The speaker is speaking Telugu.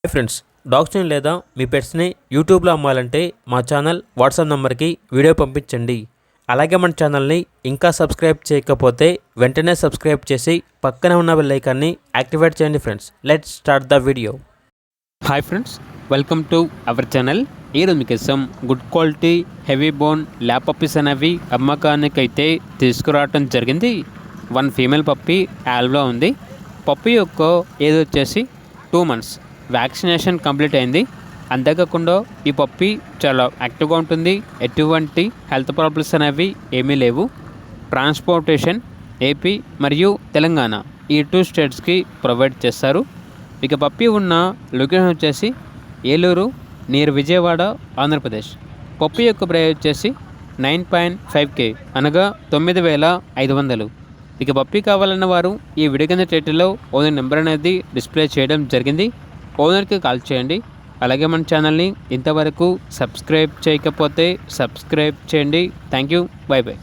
హాయ్ ఫ్రెండ్స్, డాగ్స్ని లేదా మీ పెట్స్ని యూట్యూబ్లో అమ్మాలంటే మా ఛానల్ వాట్సాప్ నెంబర్కి వీడియో పంపించండి. అలాగే మన ఛానల్ని ఇంకా సబ్స్క్రైబ్ చేయకపోతే వెంటనే సబ్స్క్రైబ్ చేసి పక్కనే ఉన్న బెల్ ఐకాన్ని యాక్టివేట్ చేయండి. Friends, let's start the video. Hi friends, welcome to our channel. ఈరోజు మీకోసం good quality heavy bone lab puppies అనేవి అమ్మకానికైతే తీసుకురావటం జరిగింది. 1 ఫీమేల్ పప్పీ యాల్వ్లో ఉంది. పప్పీ యొక్క ఏజ్ వచ్చేసి 2 months. వ్యాక్సినేషన్ కంప్లీట్ అయింది. అంతేకాకుండా ఈ పప్పీ చాలా యాక్టివ్గా ఉంటుంది. ఎటువంటి హెల్త్ ప్రాబ్లమ్స్ అనేవి ఏమీ లేవు. ట్రాన్స్పోర్టేషన్ ఏపీ మరియు తెలంగాణ ఈ 2 స్టేట్స్కి ప్రొవైడ్ చేస్తారు. ఇక పప్పీ ఉన్న లొకేషన్ వచ్చేసి ఏలూరు నియర్ విజయవాడ, ఆంధ్రప్రదేశ్. పప్పీ యొక్క ప్రైస్ వచ్చేసి 9.5K అనగా 9,500. ఇక పప్పీ కావాలన్న వారు ఈ వీడియో కింద టైటిల్లో ఓనర్ నెంబర్ అనేది డిస్ప్లే చేయడం జరిగింది. ఓనర్కి కాల్ చేయండి. అలాగే మన ఛానల్ని ఇంతవరకు సబ్స్క్రైబ్ చేయకపోతే సబ్స్క్రైబ్ చేయండి. Thank you. By by.